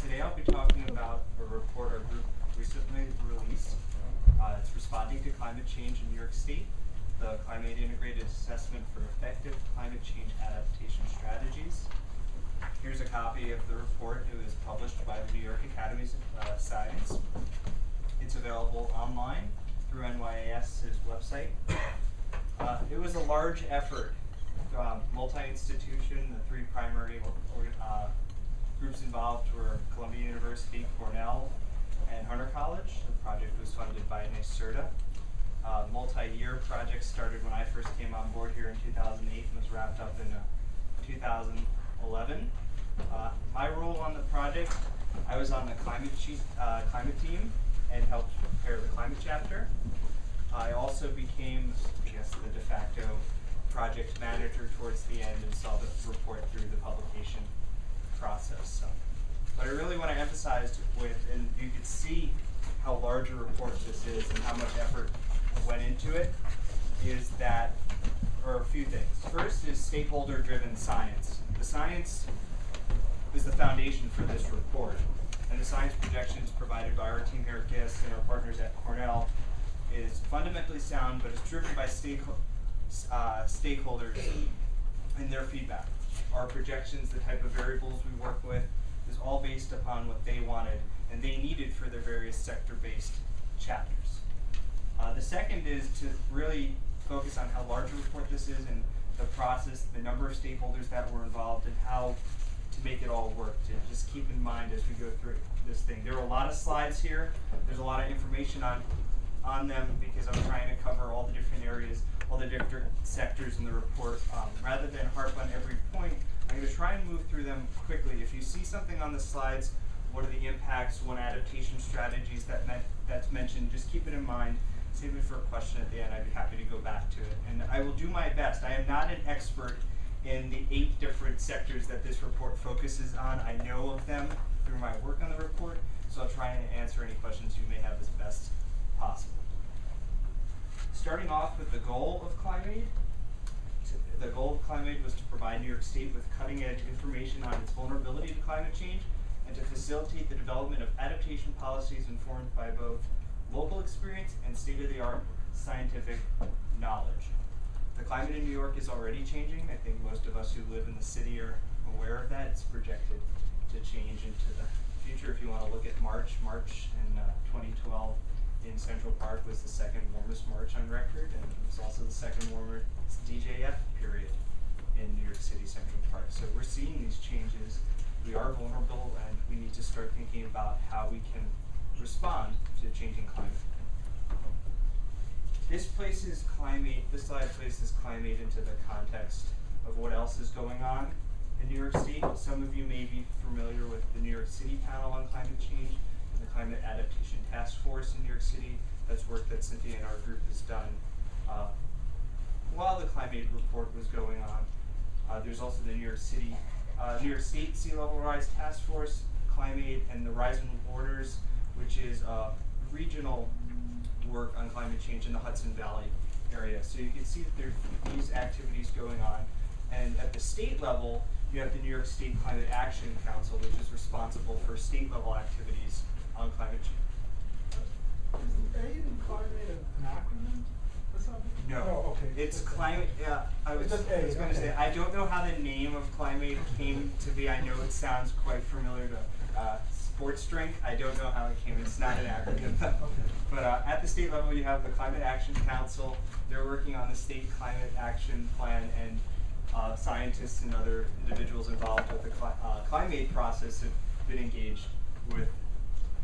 Today I'll be talking about a report our group recently released. It's responding to climate change in New York State, the ClimAID Integrated Assessment for Effective Climate Change Adaptation Strategies. Here's a copy of the report. It was published by the New York Academy of Science. It's available online through NYAS's website. It was a large effort, multi-institution. The three primary groups involved were Columbia University, Cornell, and Hunter College. The project was funded by NYSERDA. Multi-year project started when I first came on board here in 2008 and was wrapped up in 2011. My role on the project, I was on the climate team and helped prepare the climate chapter. I also became, I guess, the de facto project manager towards the end and saw the report through the publication process. But I really want to emphasize with, and you could see how large a report this is and how much effort went into it, is that, or a few things. First is stakeholder-driven science. The science is the foundation for this report, and the science projections provided by our team here at GISS and our partners at Cornell is fundamentally sound, but it's driven by stakeholders and their feedback. Our projections, the type of variables we work with, is all based upon what they wanted and they needed for their various sector-based chapters. The second is to really focus on how large a report this is and the process, the number of stakeholders that were involved, and how to make it all work, to just keep in mind as we go through this thing. There are a lot of slides here. There's a lot of information on them because I'm trying to cover all the different areas, all the different sectors in the report. Rather than harp on every point, I'm going to try and move through them quickly. If you see something on the slides, what are the impacts, what adaptation strategies that's mentioned, just keep it in mind. Save it for a question at the end. I'd be happy to go back to it. And I will do my best. I am not an expert in the 8 different sectors that this report focuses on. I know of them through my work on the report, so I'll try and answer any questions you may have as best possible. Starting off with the goal of ClimAID. The goal of ClimAID was to provide New York State with cutting-edge information on its vulnerability to climate change and to facilitate the development of adaptation policies informed by both local experience and state-of-the-art scientific knowledge. The climate in New York is already changing. I think most of us who live in the city are aware of that. It's projected to change into the future. If you want to look at March in 2012 in Central Park was the second warmest March on record, and it was also the second warmest DJF period in New York City Central Park. So we're seeing these changes. We are vulnerable, and we need to start thinking about how we can respond to changing climate. This places ClimAID, this slide places ClimAID into the context of what else is going on in New York State. Some of you may be familiar with the New York City panel on climate change and the Climate Adaptation Task Force in New York City. That's work that Cynthia and our group has done while the ClimAID report was going on. There's also the New York State Sea Level Rise Task Force, ClimAID, and the Rising Borders, which is regional work on climate change in the Hudson Valley area. So you can see that there are these activities going on. And at the state level, you have the New York State Climate Action Council, which is responsible for state level activities on climate change. Is AID and ClimAID an acronym or something? No. Oh, okay. It's climate, yeah, I was going to say, I don't know how the name of ClimAID came to be. I know it sounds quite familiar to sports drink. I don't know how it came. It's not an acronym. But at the state level, you have the Climate Action Council. They're working on the state climate action plan, and scientists and other individuals involved with the ClimAID process have been engaged with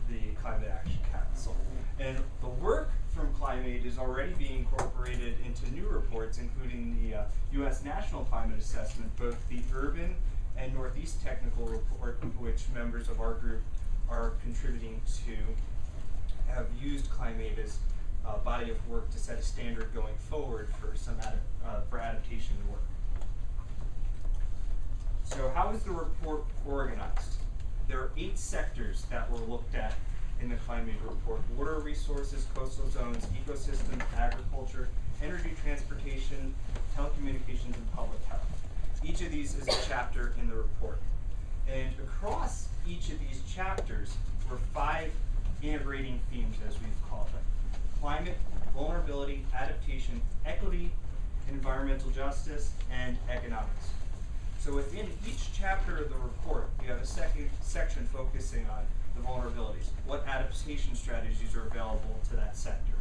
the Climate Action Council. And the work from ClimAID is already being incorporated into new reports, including the U.S. National Climate Assessment, both the Urban and Northeast Technical Report, which members of our group are contributing to, have used ClimAID as a body of work to set a standard going forward for some for adaptation work. So how is the report organized? There are 8 sectors that were looked at in the ClimAID report: water resources, coastal zones, ecosystems, agriculture, energy, transportation, telecommunications, and public health. Each of these is a chapter in the report. And across each of these chapters were 5 integrating themes, as we've called them: climate, vulnerability, adaptation, equity, environmental justice, and economics. So within each chapter of the report, you have a second section focusing on the vulnerabilities, what adaptation strategies are available to that sector,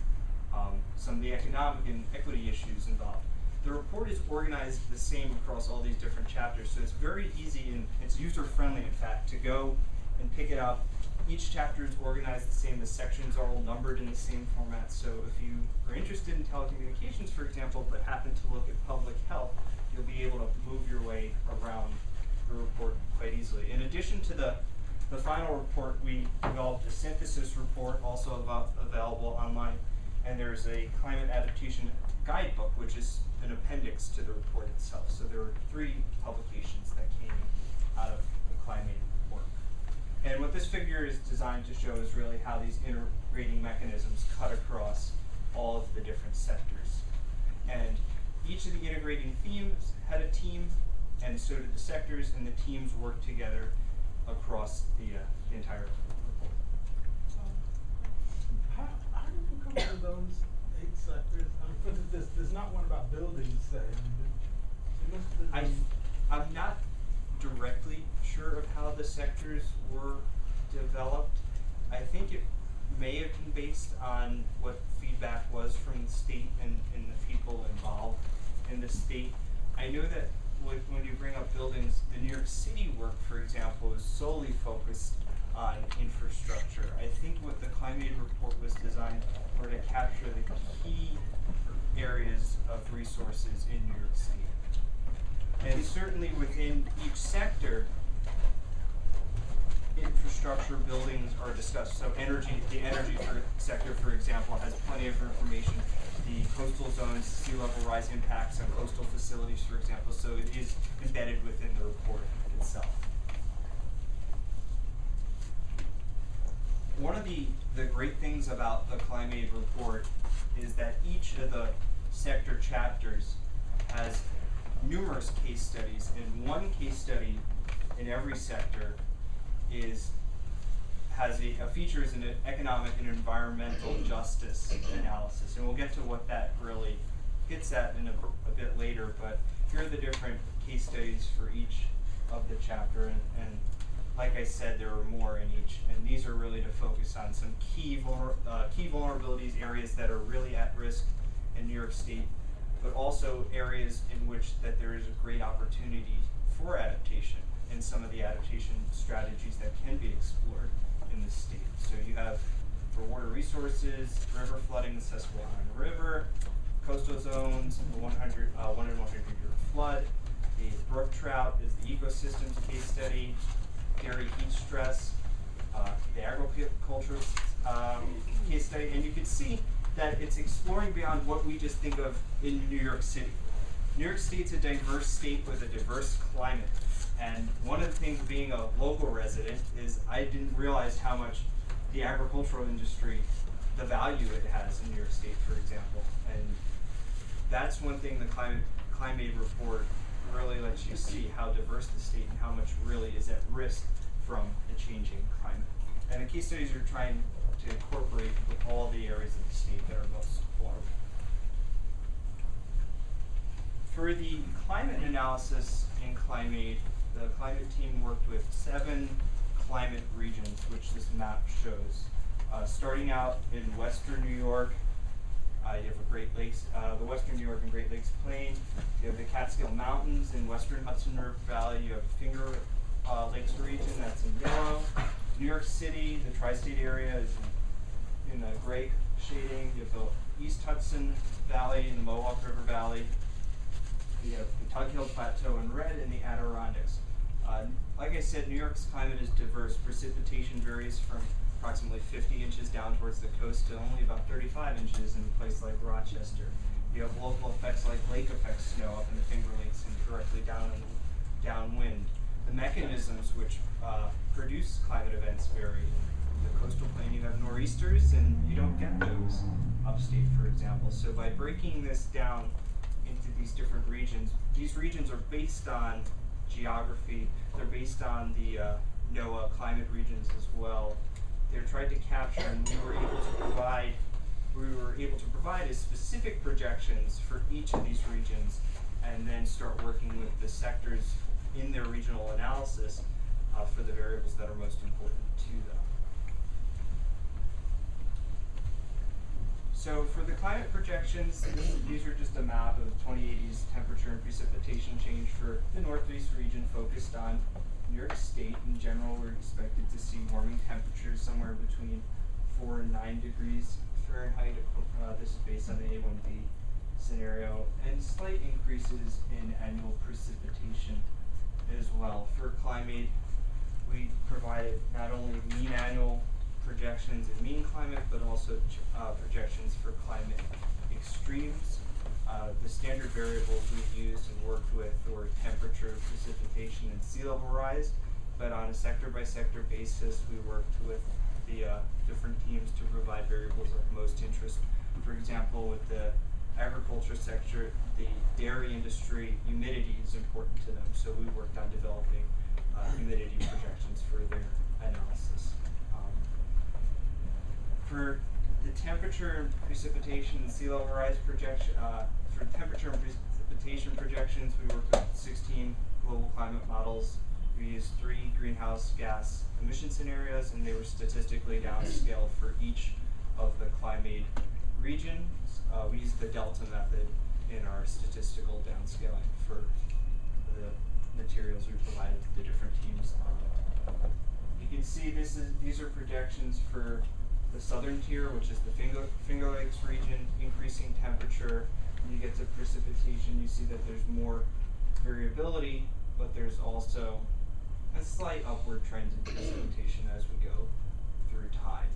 some of the economic and equity issues involved. The report is organized the same across all these different chapters, so it's very easy and it's user-friendly, in fact, to go and pick it up. Each chapter is organized the same. The sections are all numbered in the same format. So if you are interested in telecommunications, for example, but happen to look at public health, you'll be able to move your way around the report quite easily. In addition to the final report, we developed a synthesis report, also available online, and there's a climate adaptation guidebook, which is an appendix to the report itself. So there are 3 publications that came out of the ClimAID work. And what this figure is designed to show is really how these integrating mechanisms cut across all of the different sectors. And each of the integrating themes had a team, and so did the sectors, and the teams worked together across the entire report. How did you come up with those 8 sectors? I mean, for instance, there's not one about buildings, say. I mean, I'm not directly sure of how the sectors were developed. I think it may have been based on what feedback was from the state and the people involved in the state. I know that when you bring up buildings, the New York City work, for example, is solely focused on infrastructure. I think what the ClimAID report was designed for to capture the key areas of resources in New York State. And certainly within each sector, infrastructure buildings are discussed. So the energy sector, for example, has plenty of information. The coastal zones, sea level rise impacts on coastal facilities, for example. So it is embedded within the report itself. One of the great things about the ClimAID report is that each of the sector chapters has numerous case studies, and one case study in every sector features an economic and environmental justice analysis, and we'll get to what that really gets at in a bit later. But here are the different case studies for each of the chapter, and like I said, there are more in each, and these are really to focus on some key vulnerabilities, areas that are really at risk in New York State, but also areas in which that there is a great opportunity for adaptation and some of the adaptation strategies that can be explored in the state. So you have, for water resources, river flooding, the Susquehanna River, coastal zones, the 1 in 100 year flood. The brook trout is the ecosystems case study, dairy heat stress, the agriculture case study, and you can see that it's exploring beyond what we just think of in New York City. New York State's a diverse state with a diverse climate. And one of the things, being a local resident, is I didn't realize how much the agricultural industry, the value it has in New York State, for example. And that's one thing the ClimAID report really lets you see, how diverse the state and how much really is at risk from the changing climate. And the case studies are trying to incorporate with all the areas of the state that are most vulnerable. For the climate analysis in ClimAID, the climate team worked with 7 climate regions, which this map shows. Starting out in western New York, you have the western New York and Great Lakes Plain. You have the Catskill Mountains in western Hudson River Valley. You have the Finger Lakes region, that's in yellow. New York City, the tri-state area, is in the gray shading. You have the East Hudson Valley and the Mohawk River Valley. You have the Tug Hill Plateau in red and the Adirondacks. Like I said, New York's climate is diverse. Precipitation varies from approximately 50 inches down towards the coast to only about 35 inches in a place like Rochester. You have local effects like lake effect snow up in the Finger Lakes and directly downwind. The mechanisms which produce climate events vary. In the coastal plain, you have nor'easters, and you don't get those upstate, for example. So by breaking this down into these different regions, these regions are based on geography, they're based on the NOAA climate regions as well. They're tried to capture, and we were able to provide as specific projections for each of these regions, and then start working with the sectors in their regional analysis for the variables that are most important to them. So for the climate projections, these are just a map of 2080's temperature and precipitation change for the Northeast region, focused on New York State. In general, we're expected to see warming temperatures somewhere between 4 and 9 degrees Fahrenheit. This is based on the A1B scenario, and slight increases in annual precipitation as well. For ClimAID, we provided not only mean annual projections in mean climate, but also projections for climate extremes. The standard variables we used and worked with were temperature, precipitation, and sea level rise, but on a sector-by-sector basis, we worked with the different teams to provide variables of most interest. For example, with the agriculture sector, the dairy industry, humidity is important to them, so we worked on developing humidity projections for their analysis. For the temperature and precipitation and sea level rise projection, for temperature and precipitation projections, we worked with 16 global climate models. We used 3 greenhouse gas emission scenarios, and they were statistically downscaled for each of the ClimAID regions. We used the delta method in our statistical downscaling for the materials we provided to the different teams. You can see these are projections for the southern tier, which is the Finger Lakes region, increasing temperature. When you get to precipitation, you see that there's more variability, but there's also a slight upward trend in precipitation as we go through time.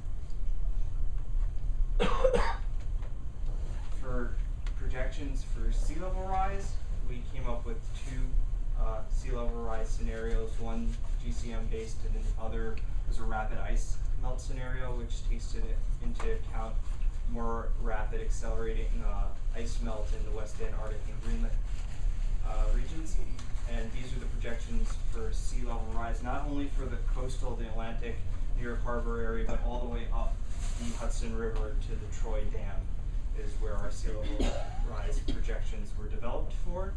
For projections for sea level rise, we came up with 2 sea level rise scenarios, one GCM based and the other was a rapid ice melt scenario, which takes into account more rapid accelerating ice melt in the West Antarctic and Greenland regions. And these are the projections for sea level rise, not only for the coastal, the Atlantic, New York Harbor area, but all the way up the Hudson River to the Troy Dam is where our sea level rise projections were developed for.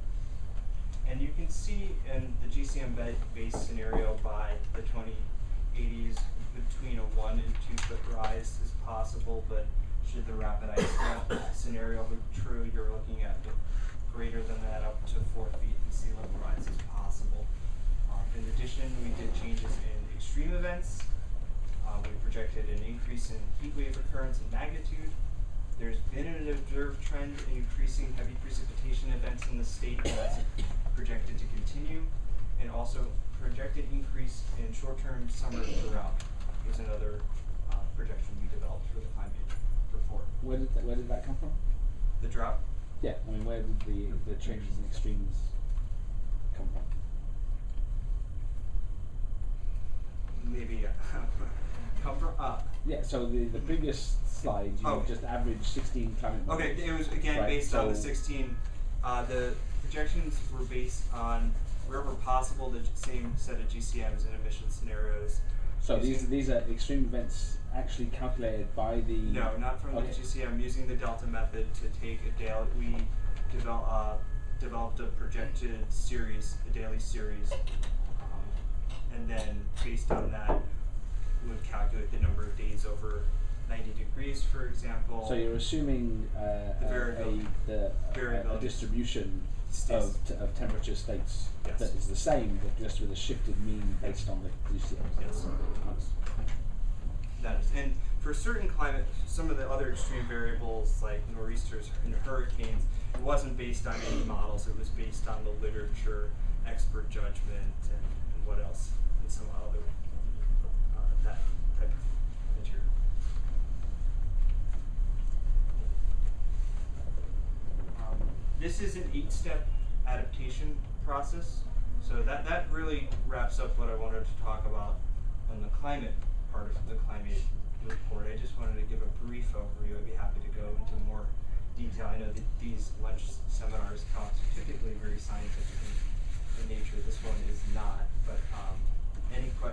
And you can see in the GCM-based scenario by the 2080s, between a 1 and 2 foot rise is possible, but should the rapid ice melt scenario hold true, you're looking at greater than that, up to 4 feet in sea level rise is possible. In addition, we did changes in extreme events. We projected an increase in heat wave occurrence and magnitude. There's been an observed trend in increasing heavy precipitation events in the state, and that's projected to continue. And also projected increase in short-term summer drought is another projection we developed for the ClimAID report. Where did that come from? The drought? Yeah, I mean, where did the changes in extremes come from? Maybe come from Yeah, so the previous slide, you just averaged 16 climate models. Okay, it was again based on the 16. The projections were based on, wherever possible, the same set of GCMs and emission scenarios. So these are extreme events actually calculated by the... No, not from the GCM, using the delta method to take a daily, we developed a projected series, a daily series, and then based on that, we would calculate the number of days over 90 degrees, for example. So you're assuming a distribution of temperature states that is the same, but just with a shifted mean based on the GCMs. Yes. That is, and for certain climate, some of the other extreme variables like nor'easters and hurricanes, it wasn't based on any models, it was based on the literature, expert judgment, and what else, and some other that type of material. This is an 8-step adaptation process. So that really wraps up what I wanted to talk about on the climate part of the ClimAID report. I just wanted to give a brief overview. I'd be happy to go into more detail. I know that these lunch seminars talks are typically very scientific in nature. This one is not, but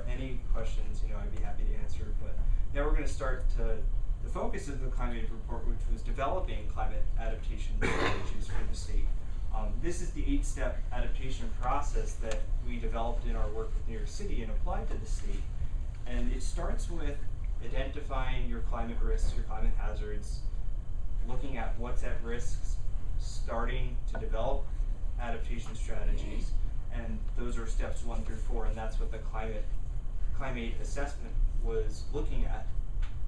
any questions, I'd be happy to answer. But now we're going to start to the focus of the ClimAID report, which was developing climate adaptation strategies for the state. This is the 8-step adaptation process that we developed in our work with New York City and applied to the state. And it starts with identifying your climate risks, your climate hazards, looking at what's at risk, starting to develop adaptation strategies, and those are steps 1 through 4, and that's what the ClimAID assessment was looking at.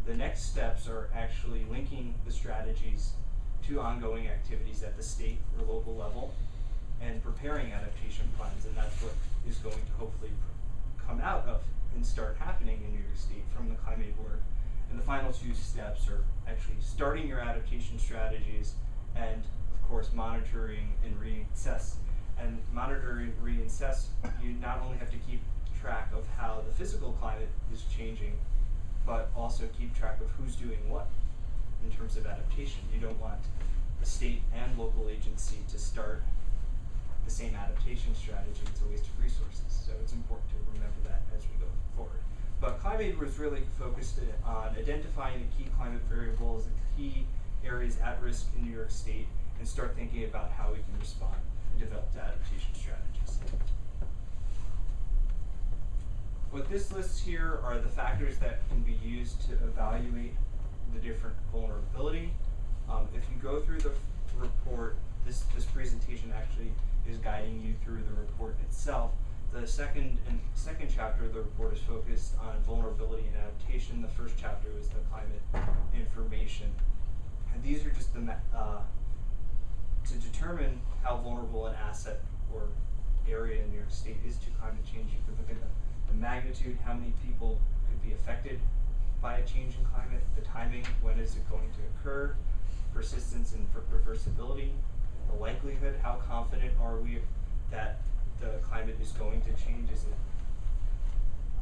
The next steps are actually linking the strategies to ongoing activities at the state or local level and preparing adaptation plans, and that's what is going to hopefully come out of and start happening in New York State from the ClimAID work. And the final 2 steps are actually starting your adaptation strategies and, of course, monitoring and reassess. And monitoring, reassess, you not only have to keep track of how the physical climate is changing, but also keep track of who's doing what in terms of adaptation. You don't want the state and local agency to start the same adaptation strategy. It's a waste of resources. So it's important to remember that as we go forward. But ClimAID was really focused on identifying the key climate variables, the key areas at risk in New York State, and start thinking about how we can respond and develop the adaptation strategies. What this lists here are the factors that can be used to evaluate the different vulnerability. If you go through the report, this presentation actually is guiding you through the report itself. The second chapter of the report is focused on vulnerability and adaptation. The first chapter was the climate information. And these are just the to determine how vulnerable an asset or area in New York State is to climate change. You could look at the magnitude, how many people could be affected by a change in climate, the timing, when is it going to occur, persistence and reversibility, the likelihood, how confident are we that the climate is going to change. Is it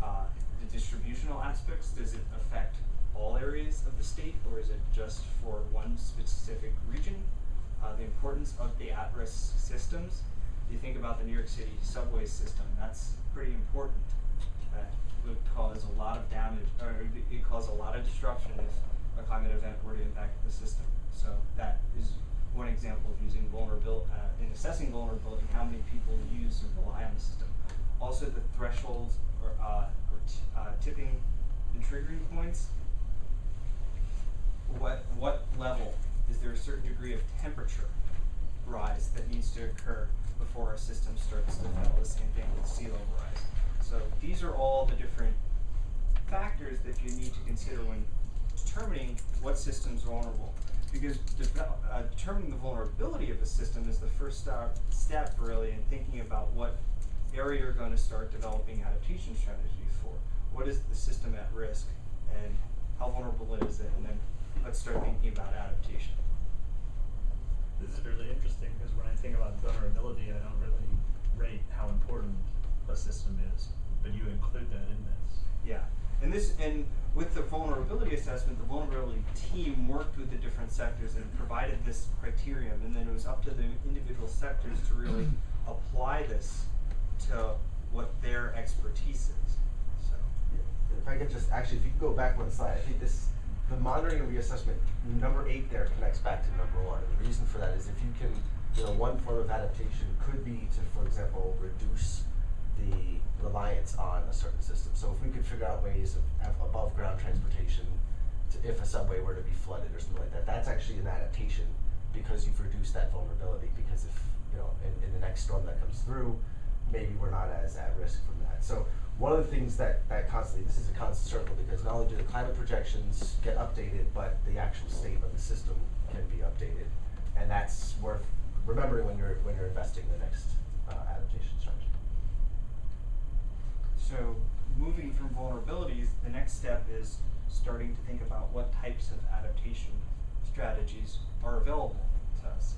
the distributional aspects? Does it affect all areas of the state, or is it just for one specific region? The importance of the at-risk systems. You think about the New York City subway system, that's pretty important. That would cause a lot of damage, or it cause a lot of disruption if a climate event were to impact the system. So that is one example of using vulnerability, in assessing vulnerability, how many people use or rely on the system. Also the thresholds or tipping and triggering points. What level? Is there a certain degree of temperature rise that needs to occur before a system starts to fail? The same thing with sea level rise. So these are all the different factors that you need to consider when determining what system's vulnerable. Because determining the vulnerability of a system is the first step really in thinking about what area you're going to start developing adaptation strategies for. What is the system at risk and how vulnerable is it? And then let's start thinking about adaptation. This is really interesting because when I think about vulnerability, I don't really rate how important a system is, but you include that in this. Yeah, and with the vulnerability assessment, the vulnerability team worked with the different sectors and provided this criterion, and then it was up to the individual sectors to really apply this to what their expertise is. So, if I could just actually, if you could go back one slide, I think the monitoring and reassessment, number 8 there connects back to number 1. And the reason for that is if you can, one form of adaptation could be to, for example, reduce the reliance on a certain system. So if we could figure out ways of above ground transportation if a subway were to be flooded or something like that, that's actually an adaptation because you've reduced that vulnerability. Because if, in the next storm that comes through, maybe we're not as at risk from that. So one of the things that constantly, this is a constant circle because not only do the climate projections get updated, but the actual state of the system can be updated. And that's worth remembering when you're investing in the next adaptation strategy. So moving from vulnerabilities, the next step is starting to think about what types of adaptation strategies are available to us.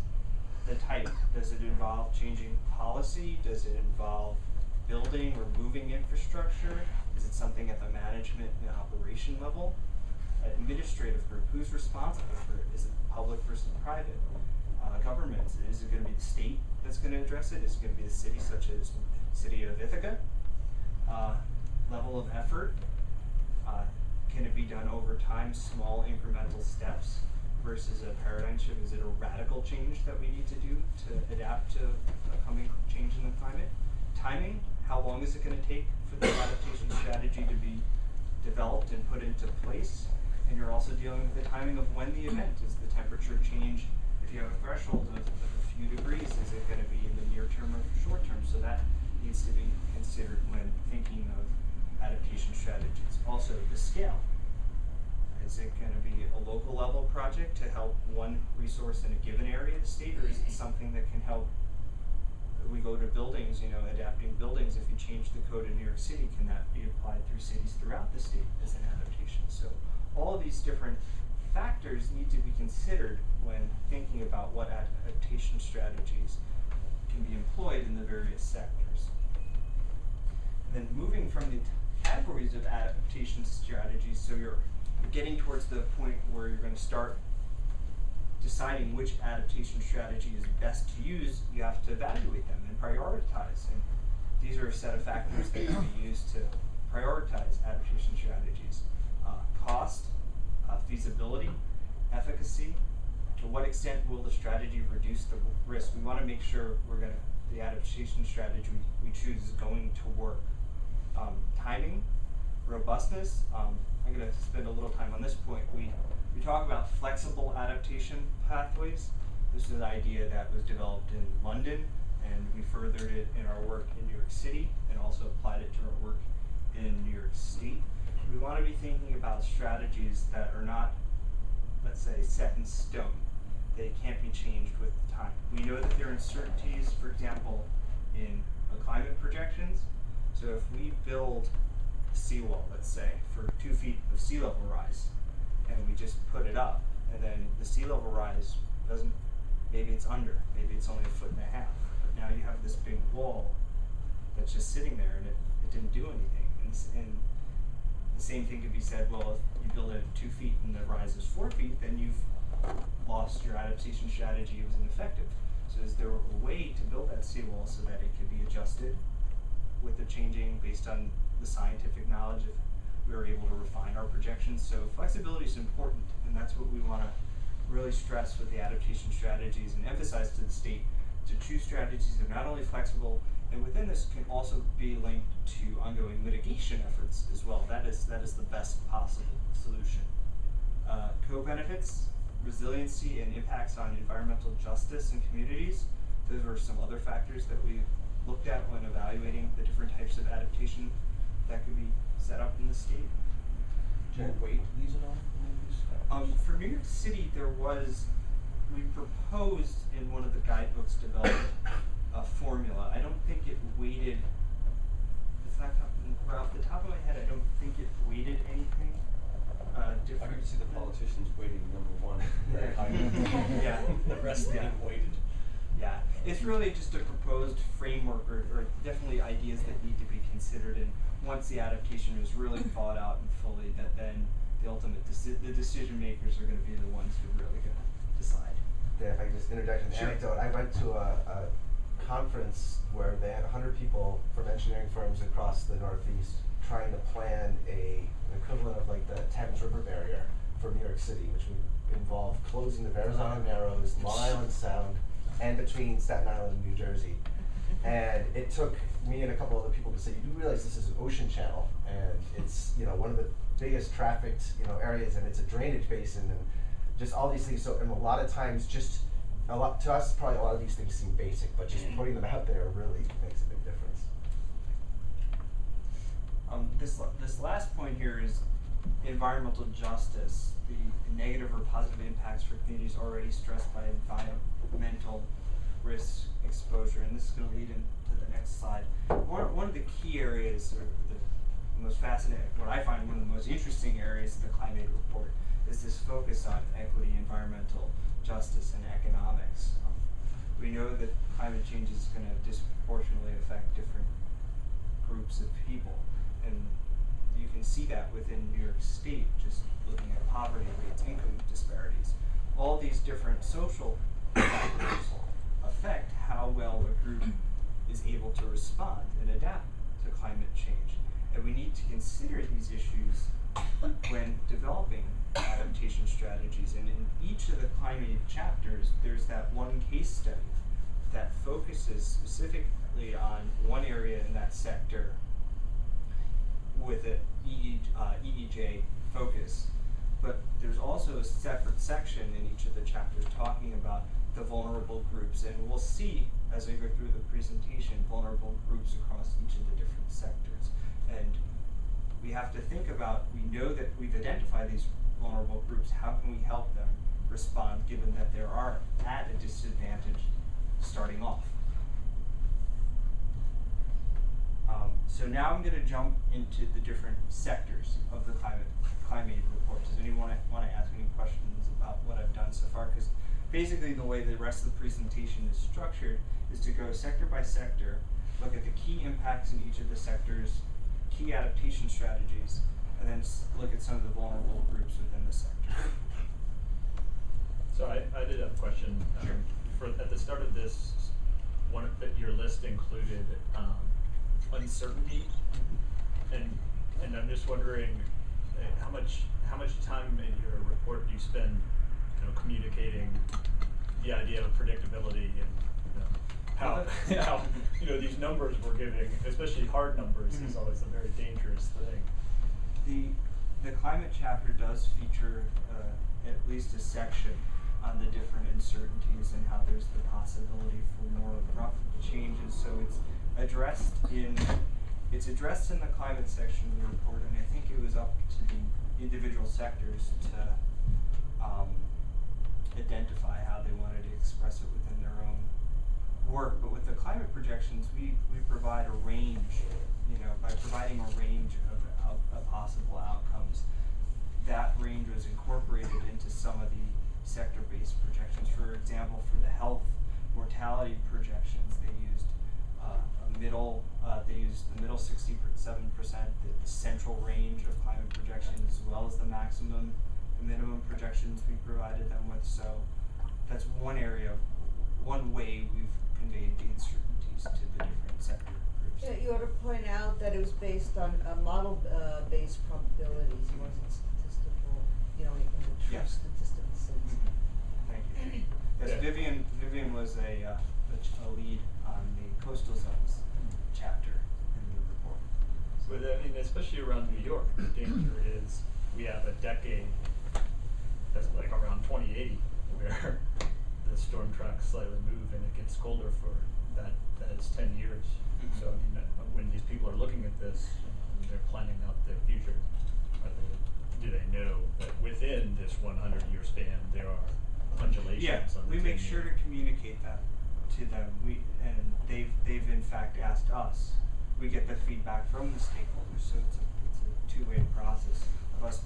The type, does it involve changing policy? Does it involve building or moving infrastructure? Is it something at the management and operation level? Administrative group, who's responsible for it? Is it public versus private? Government, is it going to be the state that's going to address it? Is it going to be the city, such as City of Ithaca? level of effort? Can it be done over time, small incremental steps versus a paradigm shift? Is it a radical change that we need to do to adapt to a coming change in the climate? Timing, how long is it going to take for the adaptation strategy to be developed and put into place? And you're also dealing with the timing of when the event. Is the temperature change, if you have a threshold of a few degrees, is it going to be in the near term or short term? So that needs to be considered when thinking of adaptation strategies. Also, the scale. Is it going to be a local level project to help one resource in a given area of the state, or is it something that can help? We go to buildings, you know, adapting buildings. If you change the code in New York City, can that be applied through cities throughout the state as an adaptation? So all of these different factors need to be considered when thinking about what adaptation strategies can be employed in the various sectors. And then moving from the categories of adaptation strategies, so you're getting towards the point where you're going to start deciding which adaptation strategy is best to use. You have to evaluate them and prioritize. And these are a set of factors that can be used to prioritize adaptation strategies. Cost, feasibility, efficacy. To what extent will the strategy reduce the risk? We want to make sure the adaptation strategy we choose is going to work. Timing, robustness. I'm going to spend a little time on this point. We talk about flexible adaptation pathways. This is an idea that was developed in London, and we furthered it in our work in New York City and also applied it to our work in New York State. We want to be thinking about strategies that are not, let's say, set in stone. They can't be changed with time. We know that there are uncertainties, for example, in climate projections. So if we build a seawall, let's say, for 2 feet of sea level rise, and we just put it up, and then the sea level rise doesn't, maybe it's under, maybe it's only 1.5 feet. But now you have this big wall that's just sitting there, and it didn't do anything. And the same thing could be said, well, if you build it at 2 feet and the rise is 4 feet, then you've lost your adaptation strategy. It was ineffective. So is there a way to build that seawall so that it could be adjusted with the changing based on the scientific knowledge if we were able to refine our projections? So flexibility is important, and that's what we want to really stress with the adaptation strategies and emphasize to the state to choose strategies that are not only flexible, and within this can also be linked to ongoing mitigation efforts as well. That is the best possible solution. Co-benefits, resiliency, and impacts on environmental justice and communities. Those are some other factors that we looked at when evaluating the different types of adaptation that could be set up in the state. Weight these at all? For New York City, we proposed in one of the guidebooks developed a formula. I don't think it weighted, it's not right off the top of my head, I don't think it weighted anything different. I could see the politicians weighting #1 very high. Yeah. The rest being weighted. Yeah, it's really just a proposed framework or definitely ideas that need to be considered, and once the adaptation is really thought out and fully, that then the ultimate the decision makers are going to be the ones who are really going to decide. Yeah, if I can just interject an anecdote. I went to a conference where they had 100 people from engineering firms across the Northeast trying to plan an equivalent of like the Thames River barrier for New York City, which would involve closing the Verrazano Narrows, Long Island Sound, and between Staten Island and New Jersey. And it took me and a couple other people to say, you do realize this is an ocean channel, and it's one of the biggest trafficked areas, and it's a drainage basin, and just all these things. So, and a lot of times, to us, probably a lot of these things seem basic, but just putting them out there really makes a big difference. This last point here is environmental justice, the negative or positive impacts for communities already stressed by environmental risk exposure, and this is going to lead into the next slide. One of the key areas, or the most fascinating, what I find one of the most interesting areas of the ClimAID report, is this focus on equity, environmental justice, and economics. We know that climate change is going to disproportionately affect different groups of people, and you can see that within New York State, just looking at poverty rates, income disparities. All these different social factors affect how well a group is able to respond and adapt to climate change. And we need to consider these issues when developing adaptation strategies. And in each of the ClimAID chapters, there's that one case study that focuses specifically on one area in that sector with an EEJ focus. But there's also a separate section in each of the chapters talking about the vulnerable groups. And we'll see, as I go through the presentation, vulnerable groups across each of the different sectors. And we have to think about, we know that we've identified these vulnerable groups, how can we help them respond given that they are at a disadvantage starting off? So now I'm going to jump into the different sectors of the ClimAID report. Does anyone want to ask any questions about what I've done so far? Because basically the way the rest of the presentation is structured is to go sector by sector, look at the key impacts in each of the sectors, key adaptation strategies, and then look at some of the vulnerable groups within the sector. So I did have a question. Sure. At the start of this, your list included uncertainty, and I'm just wondering how much time in your report do you spend, communicating the idea of predictability and how these numbers we're giving, especially hard numbers, is always a very dangerous thing. The climate chapter does feature at least a section on the different uncertainties and how there's the possibility for more abrupt changes. So it's addressed in the climate section of the report, and I think it was up to the individual sectors to identify how they wanted to express it within their own work. But with the climate projections, we provide a range, by providing a range of possible outcomes. That range was incorporated into some of the sector-based projections. For example, for the health mortality projections, they used the middle 67%, the central range of climate projections, as well as the minimum projections we provided them with. So that's one way we've conveyed the uncertainties to the different sector groups. Yeah, you ought to point out that it was based on model-based probabilities. It wasn't statistical, in the true statistical sense. Thank you. Yes, Vivian was a lead on the coastal zones chapter in the report. But especially around New York, the danger is we have a decade that's like around 2080 where the storm tracks slightly move and it gets colder for that is 10 years. So when these people are looking at this and they're planning out their future, do they know that within this 100-year span there are undulations? Yeah, on the we make 10-year? sure to communicate that to them. They've in fact asked us. We get the feedback from the stakeholders, so it's a two-way process of us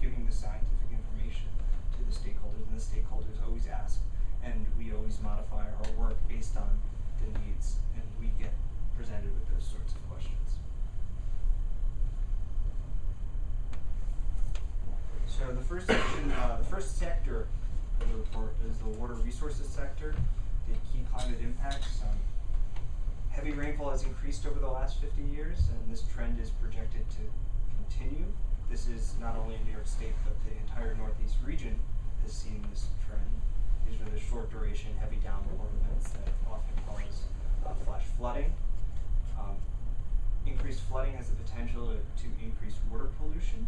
giving the scientific information to the stakeholders, and the stakeholders always ask, and we always modify our work based on the needs, and we get presented with those sorts of questions. So the first section, the first sector of the report is the water resources sector, the key climate impacts. Heavy rainfall has increased over the last 50 years, and this trend is projected to continue. This is not only in New York State, but the entire Northeast region has seen this trend. These are the short duration, heavy downpour events that often cause flash flooding. Increased flooding has the potential to increase water pollution.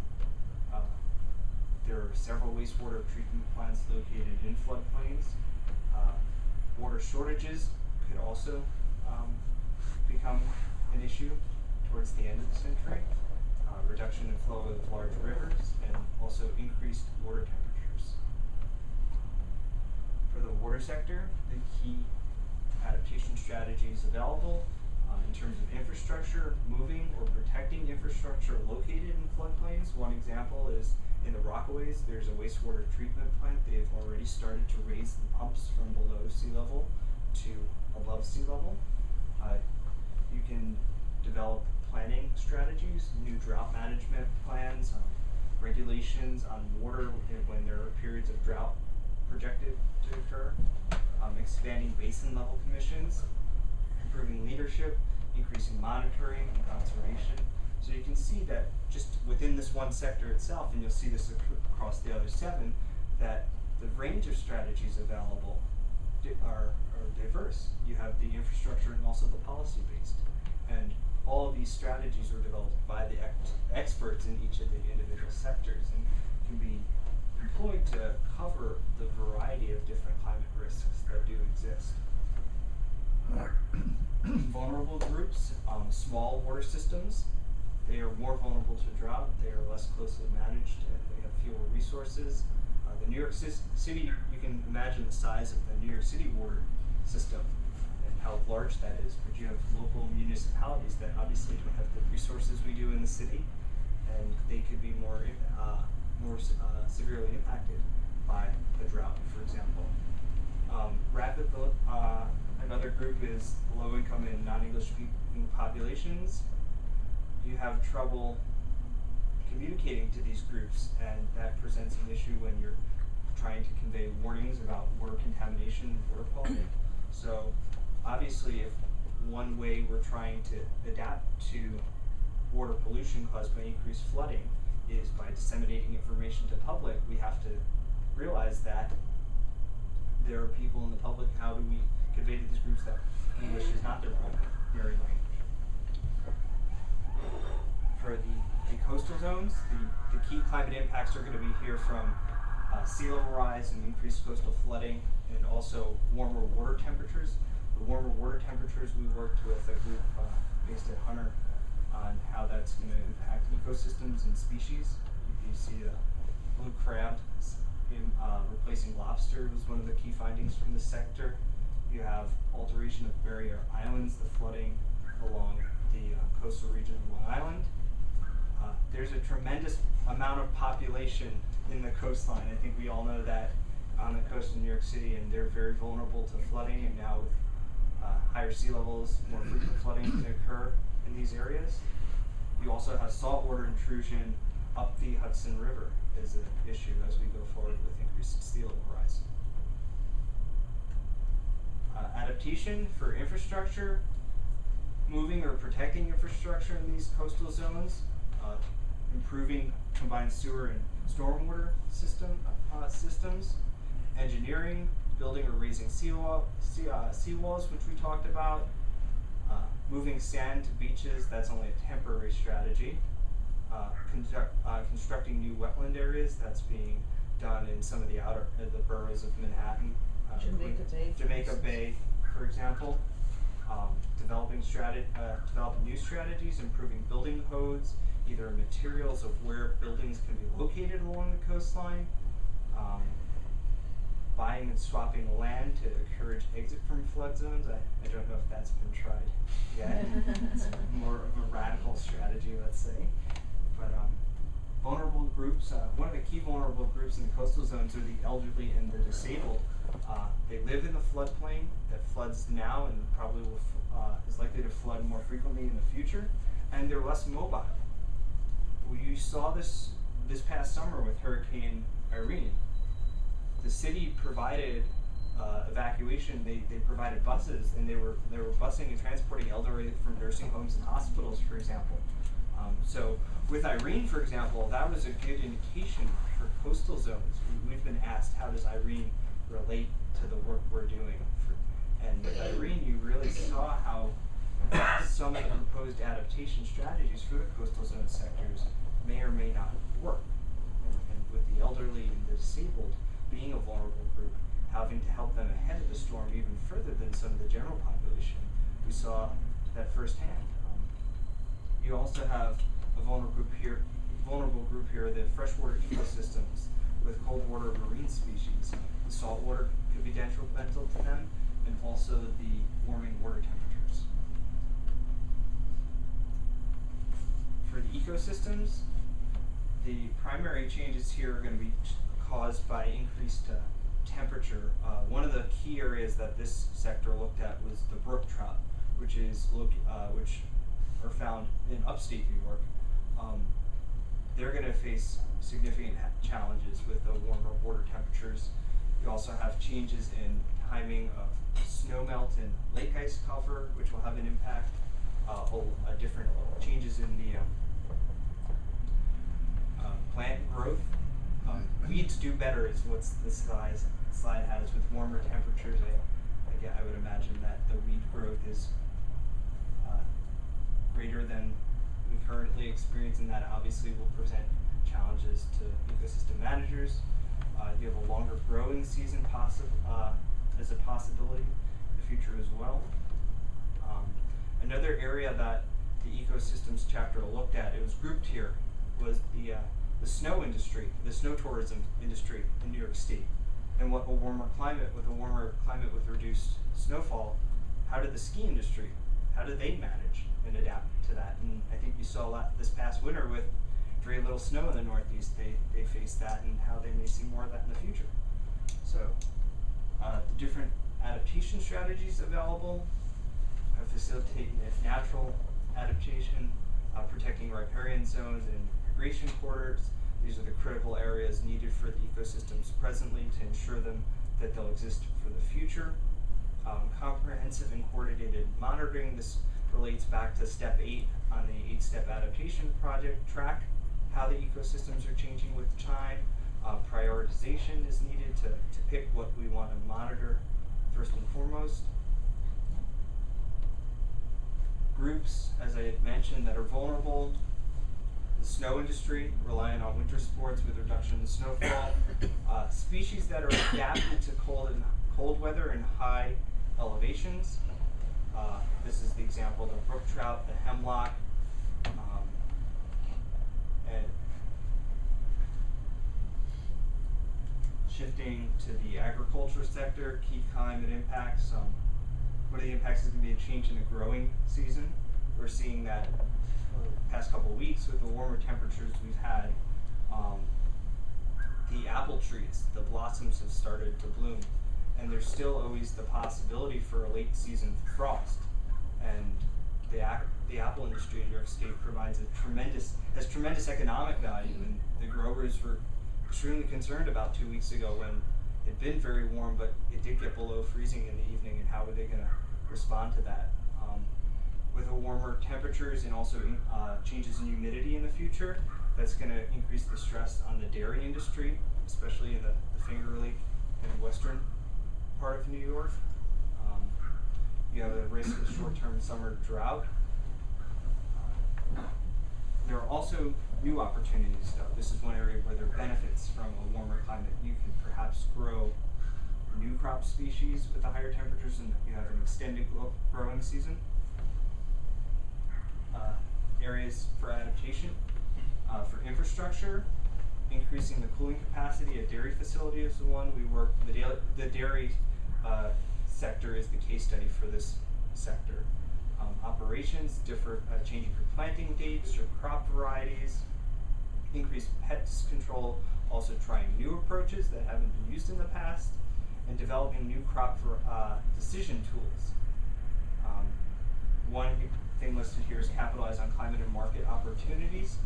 There are several wastewater treatment plants located in floodplains. Water shortages could also become an issue towards the end of the century. Reduction in flow of large rivers, and also increased water temperatures. For the water sector, the key adaptation strategies available in terms of infrastructure, moving or protecting infrastructure located in floodplains. One example is in the Rockaways, there's a wastewater treatment plant. They've already started to raise the pumps from below sea level to above sea level. You can develop planning strategies, new drought management plans, regulations on water when there are periods of drought projected to occur, expanding basin level commissions, improving leadership, increasing monitoring and conservation. So you can see that just within this one sector itself, and you'll see this across the other 7, that the range of strategies available are diverse. You have the infrastructure and also the policy-based. And all of these strategies were developed by the experts in each of the individual sectors and can be employed to cover the variety of different climate risks that do exist. Vulnerable groups, small water systems, they are more vulnerable to drought, they are less closely managed, and they have fewer resources. The New York City, you can imagine the size of the New York City water system and how large that is, but you have local municipalities that obviously don't have the resources we do in the city, and they could be more severely impacted by the drought, for example. Another group is low-income and non-English speaking populations. You have trouble communicating to these groups, and that presents an issue when you're trying to convey warnings about water contamination and water quality. So obviously, if one way we're trying to adapt to water pollution caused by increased flooding is by disseminating information to public, we have to realize that there are people in the public. How do we convey to these groups that English is not their primary language? For the coastal zones, the key climate impacts are going to be here from sea level rise and increased coastal flooding, and also warmer water temperatures. The warmer water temperatures, we worked with a group based at Hunter on how that's going to impact ecosystems and species. You see blue crab replacing lobster was one of the key findings from the sector. You have alteration of barrier islands, the flooding along the coastal region of Long Island. There's a tremendous amount of population in the coastline. I think we all know that on the coast of New York City, and they're very vulnerable to flooding, and now with higher sea levels, more frequent flooding can occur in these areas. You also have saltwater intrusion up the Hudson River is an issue as we go forward with increased sea level rise. Adaptation for infrastructure, moving or protecting infrastructure in these coastal zones, improving combined sewer and stormwater systems, engineering, building or raising seawalls, which we talked about, moving sand to beaches, that's only a temporary strategy, constructing new wetland areas, that's being done in some of the the boroughs of Manhattan. Jamaica Bay, for example. Developing new strategies, improving building codes, either materials of where buildings can be located along the coastline, buying and swapping land to encourage exit from flood zones. I don't know if that's been tried yet. It's more of a radical strategy, let's say. But vulnerable groups, one of the key vulnerable groups in the coastal zones are the elderly and the disabled. They live in the floodplain that floods now and probably is likely to flood more frequently in the future, and they're less mobile. You saw this past summer with Hurricane Irene. The city provided evacuation. They provided buses, and they were busing and transporting elderly from nursing homes and hospitals, for example. So with Irene, for example, that was a good indication for coastal zones. We've been asked, how does Irene relate to the work we're doing? And with Irene, you really saw how some of the proposed adaptation strategies for the coastal zone sectors may or may not work. And with the elderly and the disabled being a vulnerable group, having to help them ahead of the storm even further than some of the general population, we saw that firsthand. You also have a vulnerable group here, the freshwater ecosystems with cold water marine species. The salt water could be detrimental to them, and also the warming water temperatures. For the ecosystems, the primary changes here are going to be caused by increased temperature. One of the key areas that this sector looked at was the brook trout, which are found in upstate New York. They're going to face significant challenges with the warmer water temperatures. You also have changes in timing of snowmelt and lake ice cover, which will have an impact. different changes in the plant growth. Weeds do better is what this slide has. With warmer temperatures, I would imagine that the weed growth is greater than we currently experience, and that obviously will present challenges to ecosystem managers. You have a longer growing season as a possibility in the future as well. Another area that the ecosystems chapter looked at, it was grouped here, was the snow industry, the snow tourism industry in New York State. And with a warmer climate with reduced snowfall, how did the ski industry, how did they manage and adapt to that? And I think you saw a lot this past winter with very little snow in the Northeast. They faced that, and how they may see more of that in the future. So the different adaptation strategies available facilitate natural adaptation, protecting riparian zones and migration corridors. These are the critical areas needed for the ecosystems presently to ensure them that they'll exist for the future. Comprehensive and coordinated monitoring. This relates back to step 8 on the 8-step adaptation project track, how the ecosystems are changing with time. Prioritization is needed to pick what we want to monitor first and foremost. Groups, as I had mentioned, that are vulnerable. The snow industry, relying on winter sports with reduction in snowfall. Species that are adapted to cold weather and high elevations. This is the example of the brook trout, the hemlock, and shifting to the agriculture sector, key climate impacts. One of the impacts is going to be a change in the growing season. We're seeing that the past couple of weeks with the warmer temperatures we've had, the apple trees, the blossoms have started to bloom, and there's still always the possibility for a late season frost. And the apple industry in New York State has tremendous economic value, and the growers were extremely concerned about 2 weeks ago when it'd been very warm, but it did get below freezing in the evening, and how were they going to respond to that? With the warmer temperatures and also changes in humidity in the future, that's going to increase the stress on the dairy industry, especially in the Finger Lake and western part of New York. You have a risk of short-term summer drought. There are also new opportunities, though. This is one area where there are benefits from a warmer climate. You can perhaps grow new crop species with the higher temperatures, and you have an extended growing season. Areas for adaptation, for infrastructure, increasing the cooling capacity at dairy facility is the one we work. The dairy sector is the case study for this sector. Operations, changing for planting dates or crop varieties, increased pest control, also trying new approaches that haven't been used in the past, and developing new crop decision tools. One thing listed here is capitalize on climate and market opportunities.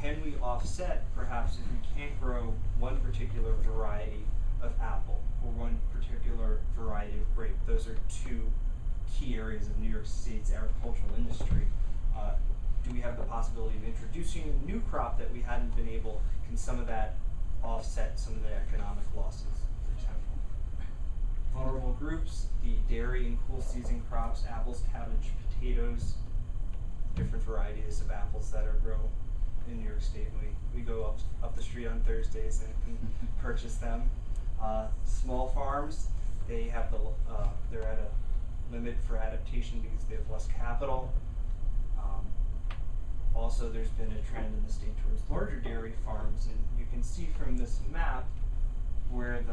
Can we offset, perhaps, if we can't grow one particular variety of apple or one particular variety of grape? Those are two key areas of New York State's agricultural industry. Do we have the possibility of introducing a new crop that we hadn't been able? Can some of that offset some of the economic losses, for example? Vulnerable groups, the dairy and cool season crops, apples, cabbage, potatoes, different varieties of apples that are grown in New York State. We go up the street on Thursdays and can purchase them. Small farms, they have they're at a limit for adaptation because they have less capital. Also, there's been a trend in the state towards larger dairy farms, and you can see from this map where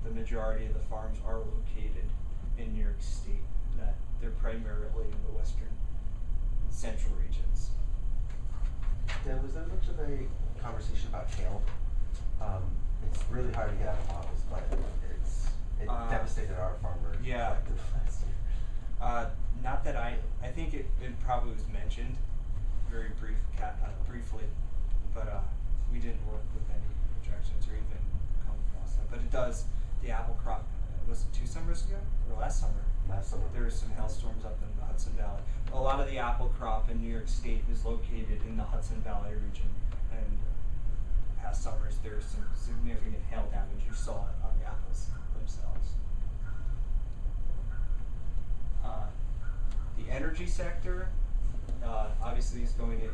the majority of the farms are located in New York State, that they're primarily in the western and central regions. Dan, was there much of a conversation about hail? It's really hard to get out of models, but it devastated our farmers. Yeah. Last year. Not that I think it probably was mentioned very briefly, but we didn't work with any projections or even come across that. But it does, the apple crop, was it 2 summers ago or last summer? last summer. There were some hailstorms up in the Hudson Valley. A lot of the apple crop in New York State is located in the Hudson Valley region, and past summers there was some significant hail damage. You saw it on the apples themselves. The energy sector obviously is going to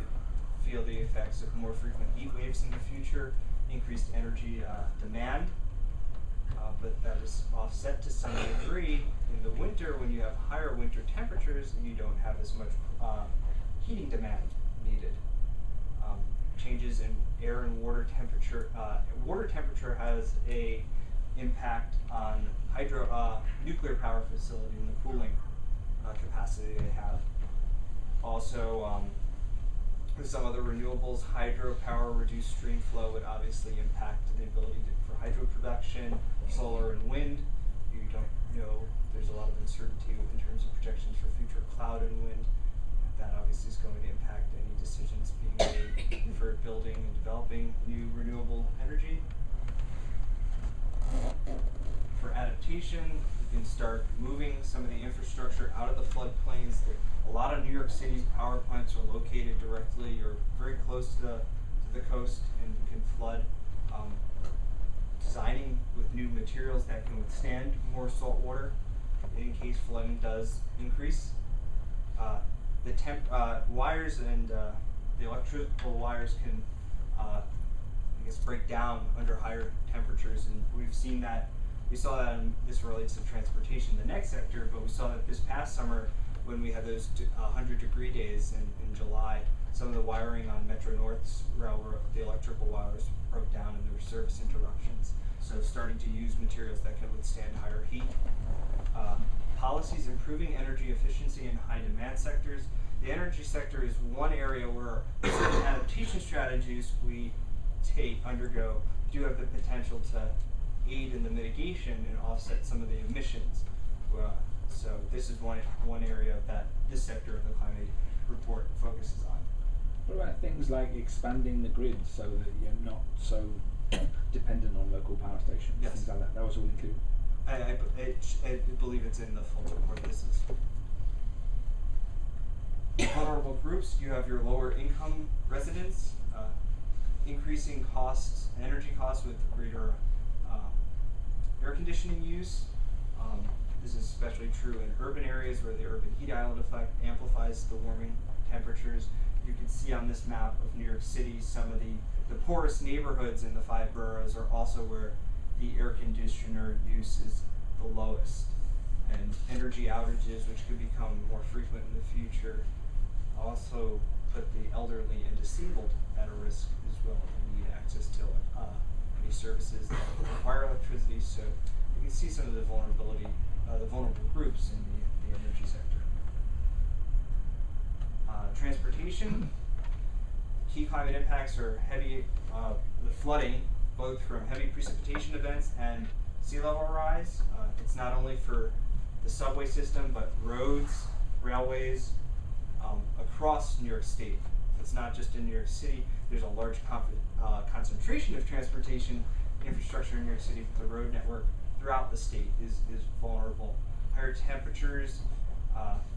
feel the effects of more frequent heat waves in the future, increased energy demand, but that is offset to some degree in the winter when you have higher winter temperatures and you don't have as much heating demand needed. Changes in air and water temperature. Water temperature has a impact on nuclear power facility and the cooling capacity they have. Also, with some other renewables, hydropower reduced stream flow would obviously impact the ability for hydro production, solar and wind. You don't know, there's a lot of uncertainty in terms of projections for future cloud and wind. That obviously is going to impact any decisions being made for building and developing new renewable energy. For adaptation, you can start moving some of the infrastructure out of the floodplains. A lot of New York City's power plants are located directly or very close to the coast and can flood. Designing with new materials that can withstand more salt water in case flooding does increase. The wires and the electrical wires can break down under higher temperatures, and we've seen that. We saw that, and this relates to transportation, the next sector, but we saw that this past summer when we had those 100-degree days in July, some of the wiring on Metro North's railroad, the electrical wires broke down and there were service interruptions. So starting to use materials that can withstand higher heat. Policies improving energy efficiency in high demand sectors. The energy sector is one area where certain adaptation strategies we undergo do have the potential to aid in the mitigation and offset some of the emissions. So this is one area that this sector of the ClimAID report focuses on. What about things like expanding the grid so that you're not so dependent on local power stations? Yes. Things like that. That was all included. I believe it's in the full report. This is vulnerable groups. You have your lower income residents, increasing costs, energy costs with greater air conditioning use. This is especially true in urban areas where the urban heat island effect amplifies the warming temperatures. You can see on this map of New York City some of the poorest neighborhoods in the 5 boroughs are also where the air conditioner use is the lowest. And energy outages, which could become more frequent in the future, also put the elderly and disabled at a risk as well and need access to any services that require electricity. So you can see some of the vulnerable groups in the energy sector. Transportation. Key climate impacts are heavy, the flooding, both from heavy precipitation events and sea level rise. It's not only for the subway system, but roads, railways, across New York State. It's not just in New York City. There's a large concentration of transportation infrastructure in New York City, but the road network throughout the state is vulnerable. Higher temperatures,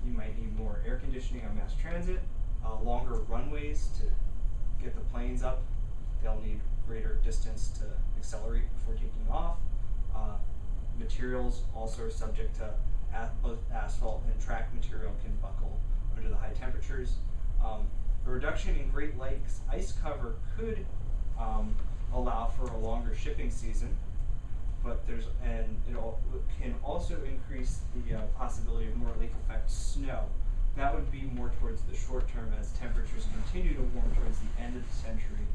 you might need more air conditioning on mass transit, longer runways to get the planes up. They'll need greater distance to accelerate before taking off. Materials also are subject to both asphalt and track material can buckle under the high temperatures. A reduction in Great Lakes ice cover could allow for a longer shipping season, but it can also increase the possibility of more lake effect snow. That would be more towards the short term as temperatures continue to warm towards the end of the century.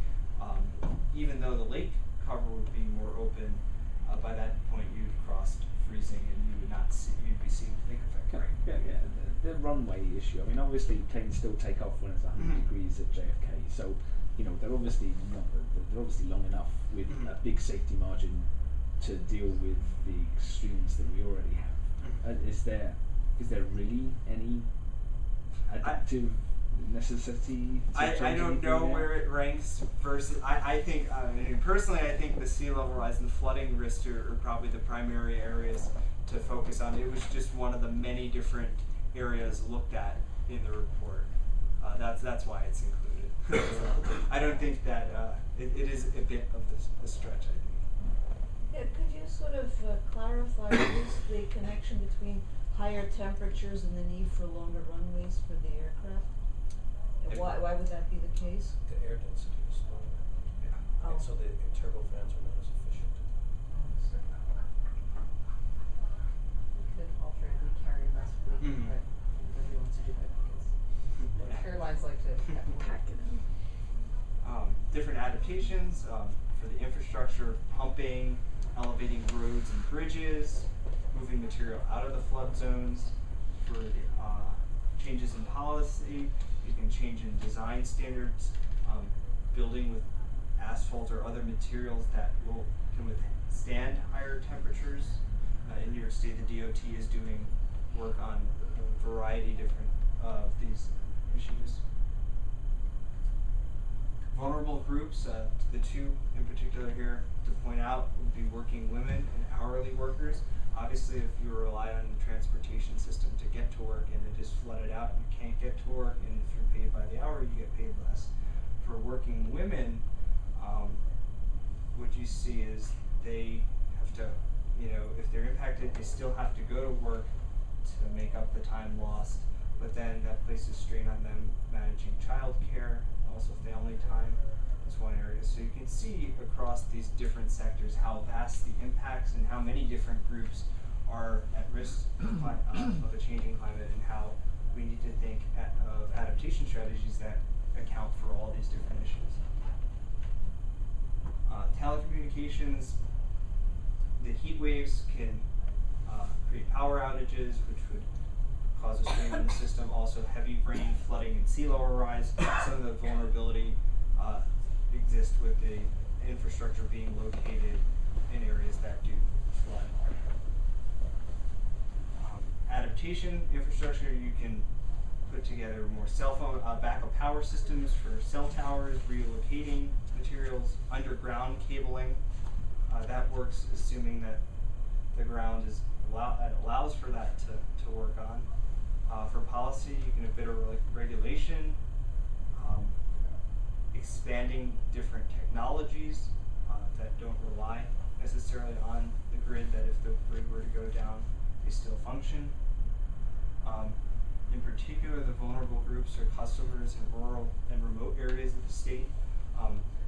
Even though the lake cover would be more open, by that point you'd crossed freezing and you'd be seeing lake effect rain. Yeah. The runway issue. I mean, obviously planes still take off when it's 100 degrees at JFK. So, they're obviously long enough with a big safety margin to deal with the extremes that we already have. Is there really any adaptive necessity? I don't know where it ranks versus. I think personally, I think the sea level rise and the flooding risks are probably the primary areas to focus on. It was just one of the many different areas looked at in the report. That's why it's included. I don't think that it is a bit of a stretch, I think. Yeah, could you sort of clarify what is the connection between higher temperatures and the need for longer runways for the aircraft? And why would that be the case? The air density is smaller. Yeah. Oh. And so the turbofans are not as efficient. We could alternately carry less weight, Mhm. but nobody wants to do that because airlines like to pack it in. Different adaptations for the infrastructure, pumping, elevating roads and bridges, moving material out of the flood zones. For the changes in policy, you can change in design standards, building with asphalt or other materials that can withstand higher temperatures. In New York State, the DOT is doing work on a variety different of these issues. Vulnerable groups, the two in particular here to point out would be working women and hourly workers. Obviously, if you rely on the transportation system to get to work and it is flooded out, you can't get to work, and if you're paid by the hour, you get paid less. For working women, what you see is they have to, if they're impacted, they still have to go to work to make up the time lost, but then that places strain on them managing childcare, also family time is one area. So you can see across these different sectors how vast the impacts and how many different groups are at risk of a changing climate, and how we need to think of adaptation strategies that account for all these different issues. Telecommunications, the heat waves can create power outages, which would cause a strain on the system. Also, heavy rain, flooding, and sea level rise. Some of the vulnerability exists with the infrastructure being located in areas that do flood. Adaptation infrastructure, you can put together more cell phone backup power systems for cell towers, relocating materials, underground cabling. That works assuming that the ground is allows for that to work on. For policy, you can have better regulation, expanding different technologies that don't rely necessarily on the grid, that if the grid were to go down, they still function. In particular, the vulnerable groups are customers in rural and remote areas of the state.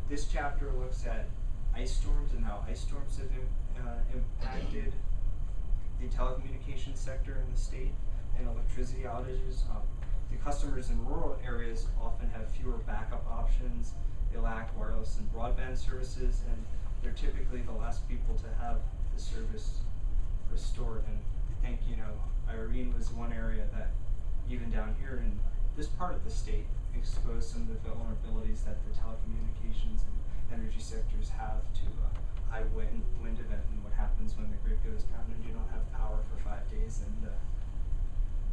This chapter looks at ice storms and how ice storms have impacted the telecommunications sector in the state, and electricity outages. The customers in rural areas often have fewer backup options. They lack wireless and broadband services, and they're typically the last people to have the service restored. And I think, Irene was one area that even down here in this part of the state exposed some of the vulnerabilities that the telecommunications and energy sectors have to high wind event, and what happens when the grid goes down and you don't have power for 5 days, and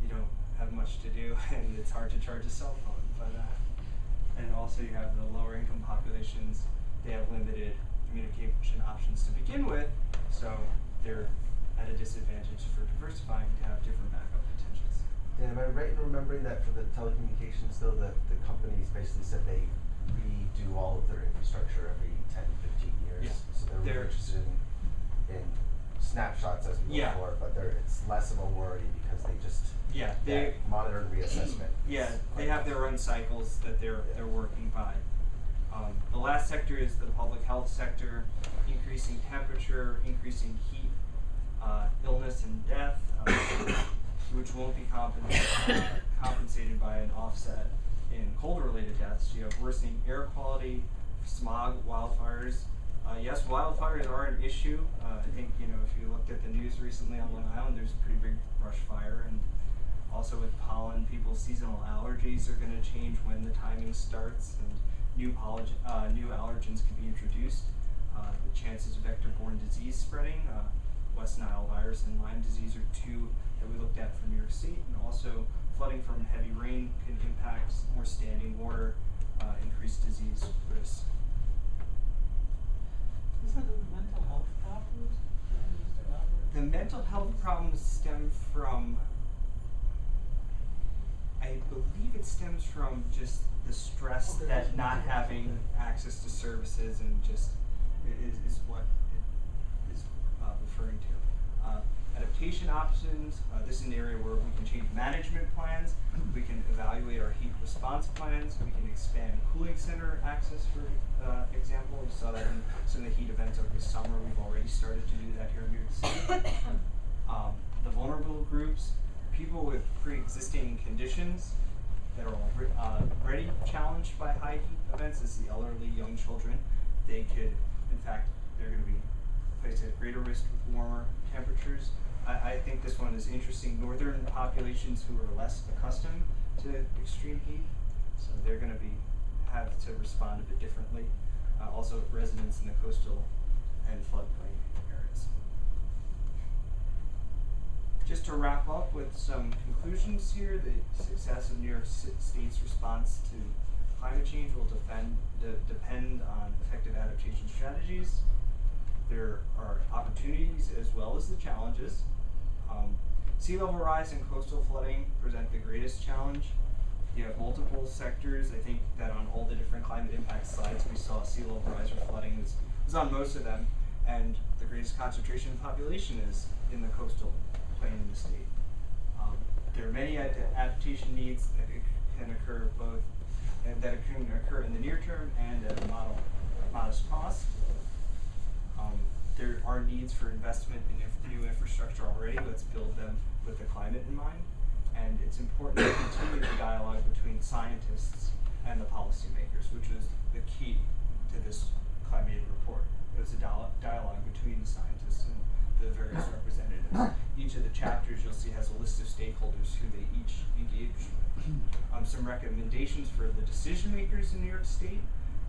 you don't have much to do, and it's hard to charge a cell phone. But and also you have the lower income populations, they have limited communication options to begin with, so they're at a disadvantage for diversifying to have different backup potentials. Dan, am I right in remembering that for the telecommunications, though, the companies basically said they redo all of their infrastructure every 10, 15 years? Yeah. So they're really interested in snapshots as we go forward, but it's less of a worry because they just monitor and reassessment. Yeah, they have their own cycles that they're working by. The last sector is the public health sector, increasing temperature, increasing heat, illness and death, which won't be compensated by an offset in cold-related deaths. You have worsening air quality, smog, wildfires. Yes, wildfires are an issue. I think, if you looked at the news recently on Long Island, there's a pretty big brush fire, and also with pollen, people's seasonal allergies are going to change when the timing starts, and new allergens can be introduced. The chances of vector-borne disease spreading, West Nile virus and Lyme disease are two that we looked at for New York State, and also flooding from heavy rain can impact more standing water, increased disease risk. Is that the mental health problems? The mental health problems stem from, I believe it stems from just the stress Okay, that that's not mental health, having okay. access to services and just is what it is referring to. Adaptation options, this is an area where we can change management plans, we can evaluate our heat response plans, we can expand cooling center access, for example. We saw that in some of the heat events over the summer. We've already started to do that here in New York City. The vulnerable groups, people with pre-existing conditions that are already challenged by high heat events, as the elderly, young children, they could, in fact, they're going to be placed at greater risk with warmer temperatures. I think this one is interesting. Northern populations who are less accustomed to extreme heat, so they're going to have to respond a bit differently. Also, residents in the coastal and floodplain areas. Just to wrap up with some conclusions here, the success of New York State's response to climate change will depend on effective adaptation strategies. There are opportunities as well as the challenges. Sea level rise and coastal flooding present the greatest challenge. You have multiple sectors. I think that on all the different climate impact slides we saw sea level rise or flooding was on most of them, and the greatest concentration of population is in the coastal plain in the state. There are many adaptation needs that can occur both, and that can occur in the near term and at a modest cost. There are needs for investment in new infrastructure already. Let's build them with the climate in mind. And it's important to continue the dialogue between scientists and the policymakers, which was the key to this ClimAID report. It was a dialogue between the scientists and the various representatives. Each of the chapters you'll see has a list of stakeholders who they each engaged with. Some recommendations for the decision makers in New York State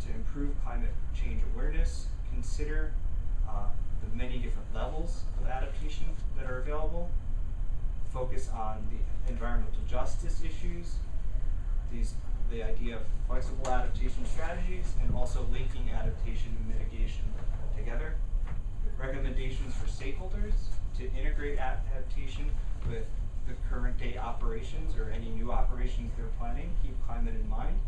to improve climate change awareness: consider the many different levels of adaptation that are available. Focus on the environmental justice issues, the idea of flexible adaptation strategies, and also linking adaptation and mitigation together. Recommendations for stakeholders to integrate adaptation with the current day operations or any new operations they're planning. Keep climate in mind.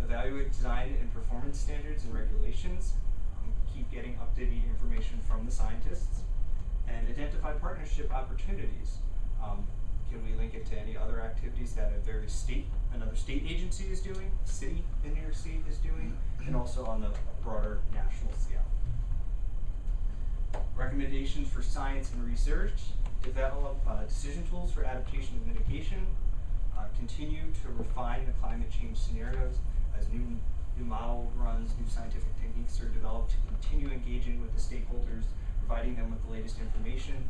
Evaluate design and performance standards and regulations. Keep getting up-to-date information from the scientists. And identify partnership opportunities. Can we link it to any other activities that another state agency is doing, city in New York State is doing, and also on the broader national scale. Recommendations for science and research: develop decision tools for adaptation and mitigation. Continue to refine the climate change scenarios as new model runs, new scientific techniques are developed, to continue engaging with the stakeholders, providing them with the latest information.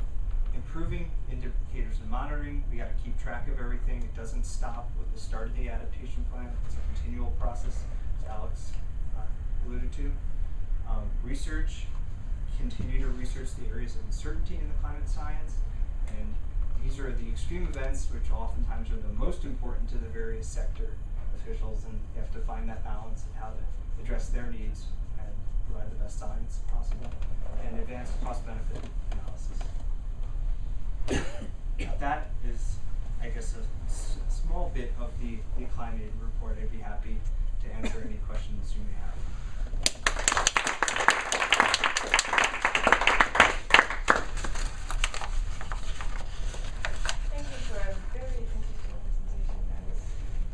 Improving indicators and monitoring. We got to keep track of everything. It doesn't stop with the start of the adaptation plan. It's a continual process, as Alex alluded to. Research. Continue to research the areas of uncertainty in the climate science. And these are the extreme events which oftentimes are the most important to the various sector officials, and you have to find that balance of how to address their needs and provide the best science possible, and advance cost-benefit analysis. That is, I guess, a small bit of the ClimAID report. I'd be happy to answer any questions you may have. Thank you for a very interesting presentation, guys.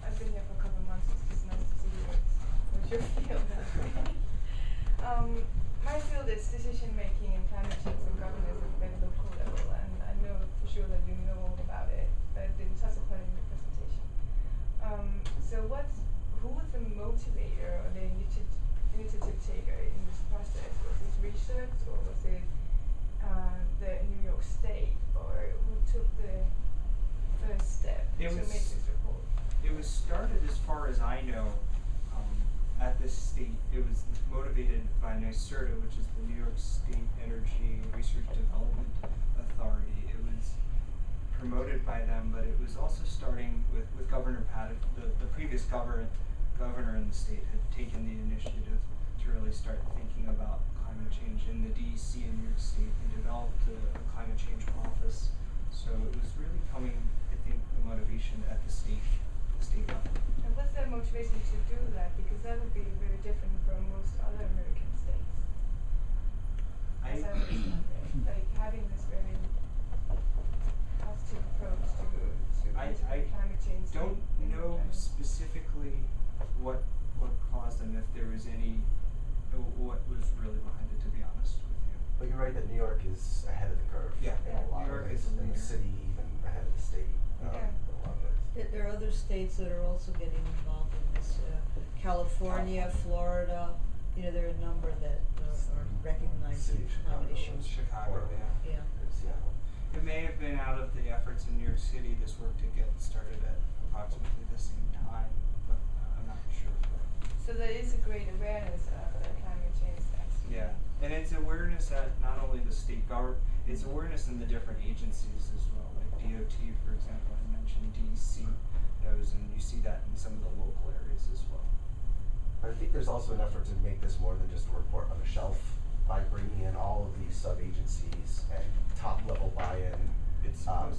I've been here for a couple of months. It's just nice to see what your field is. My field is decision making and climate change and governance at a very local level, and I know for sure that you know all about it, but I didn't touch upon it in the presentation. So who was the motivator or the initiative taker in this process? Was it research, or was it the New York State, or who took the first step to make this report? It was started, as far as I know, at this state. It was motivated by NYSERDA, which is the New York State Energy Research Development Authority. It was promoted by them, but it was also starting with Governor Paddock. The previous governor in the state had taken the initiative to really start thinking about climate change in the DEC in New York State. They developed a climate change office. So it was really coming, I think, the motivation at the state level. And what's their motivation to do that? Because that would be very different from most other American states. As I understand it, like having this very positive approach to climate change. Don't in know climate. specifically what caused them, if there was any, what was really behind it, to be honest with you. But you're right that New York is ahead of the curve. Yeah. In a lot New of York ways, is a and the leader. city even ahead of the state. Yeah. In a lot of ways. There are other states that are also getting involved in this, California, Florida, there are a number that are recognizing City of climate Chicago. issues. Chicago, yeah. Yeah. Seattle. It may have been out of the efforts in New York City. This work did get started at approximately the same time, but I'm not sure. So there is a great awareness of climate change. Actually. Yeah, and it's awareness at not only the state government, it's awareness in the different agencies as well, like DOT, for example, I mentioned DEC knows, and you see that in some of the local areas as well. But I think there's also an effort to make this more than just a report on the shelf by bringing in all of these sub-agencies and top-level buy-in.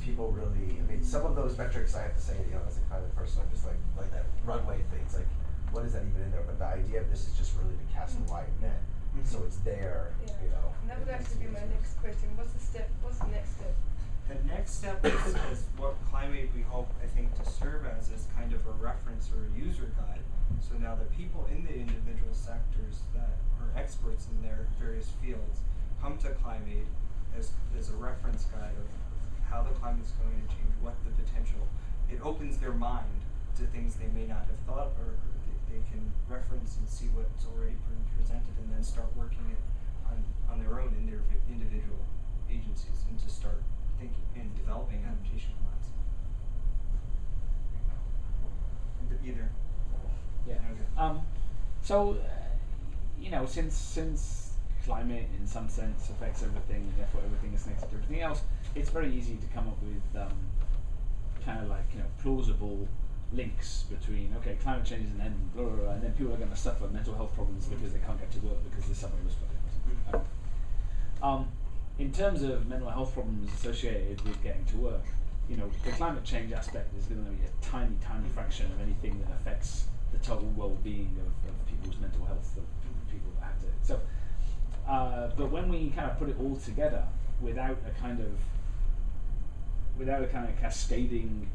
People really, I mean, some of those metrics, I have to say, as a climate person, I'm just like that runway thing. It's like, what is that even in there? But the idea of this is just really to cast a wide net. So it's there, Yeah. And that would actually be my next question. What's the next step? The next step is what ClimAID we hope, I think, to serve as kind of a reference or a user guide. So now the people in the individual sectors that are experts in their various fields come to ClimAID as a reference guide of how the climate's going to change, what the potential. It opens their mind to things they may not have thought, or they can reference and see what's already been presented, and then start working it on their own in their individual agencies, and to start thinking and developing adaptation plans. Either. Yeah. Okay. So, since climate in some sense affects everything, and therefore everything is connected to everything else, it's very easy to come up with kind of like plausible links between climate change and then blah, blah, blah, and then people are going to suffer mental health problems because they can't get to work because there's somebody responsible. In terms of mental health problems associated with getting to work, the climate change aspect is going to be a tiny fraction of anything that affects the total well-being of people's mental health, of people that have to. So, but when we kind of put it all together without a kind of cascading,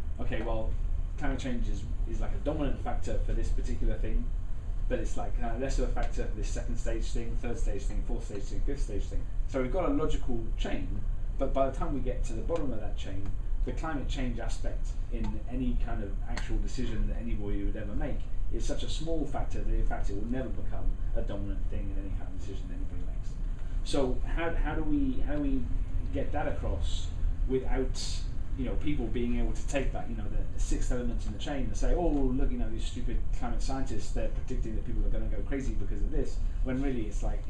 climate change is like a dominant factor for this particular thing, but it's like less of a factor for this second stage thing, third stage thing, fourth stage thing, fifth stage thing. So we've got a logical chain, but by the time we get to the bottom of that chain, the climate change aspect in any kind of actual decision that anybody would ever make is such a small factor that in fact it will never become a dominant thing in any kind of decision that anybody makes. So how do we get that across without people being able to take that the sixth element in the chain and say, oh look, these stupid climate scientists, they're predicting that people are going to go crazy because of this, when really it's like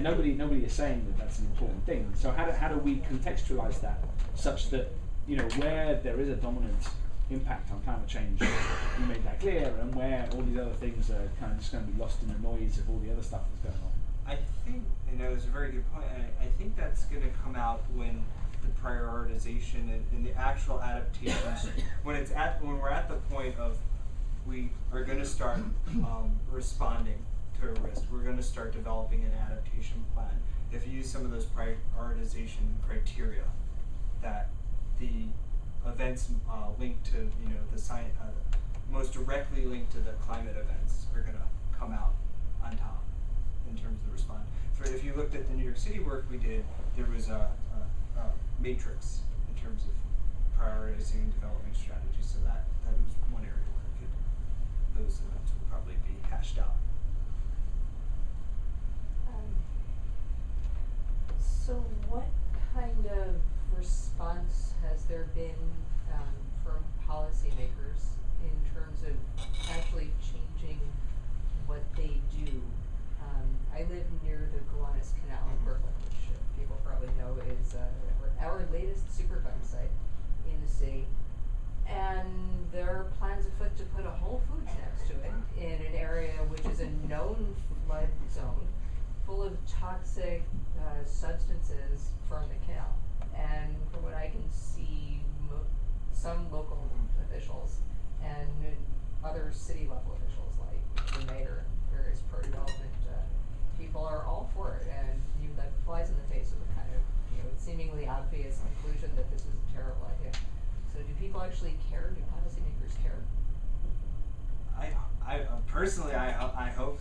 nobody is saying that that's an important thing. So how do we contextualize that such that where there is a dominant impact on climate change, you make that clear, and where all these other things are kind of just going to be lost in the noise of all the other stuff that's going on. I think, it's a very good point. I think that's going to come out when the prioritization and the actual adaptations, when we're at the point of we are going to start responding to a risk, we're going to start developing an adaptation plan. If you use some of those prioritization criteria, that the events linked to the science, most directly linked to the climate events are going to come out on top in terms of the response. If you looked at the New York City work we did, there was a matrix in terms of prioritizing and developing strategies. So that was one area where those events would probably be hashed out. So what kind of response has there been from policymakers in terms of actually changing what they do? I live near the Gowanus Canal in Brooklyn, which people probably know is our latest Superfund site in the city. And there are plans afoot to put a Whole Foods next to it in an area which is a known flood zone, full of toxic substances from the canal. And from what I can see, some local officials and other city level officials like the mayor and various pro-development people are all for it, and that flies in the face of the kind of seemingly obvious conclusion that this is a terrible idea. So do people actually care? Do policymakers care? I personally, I hope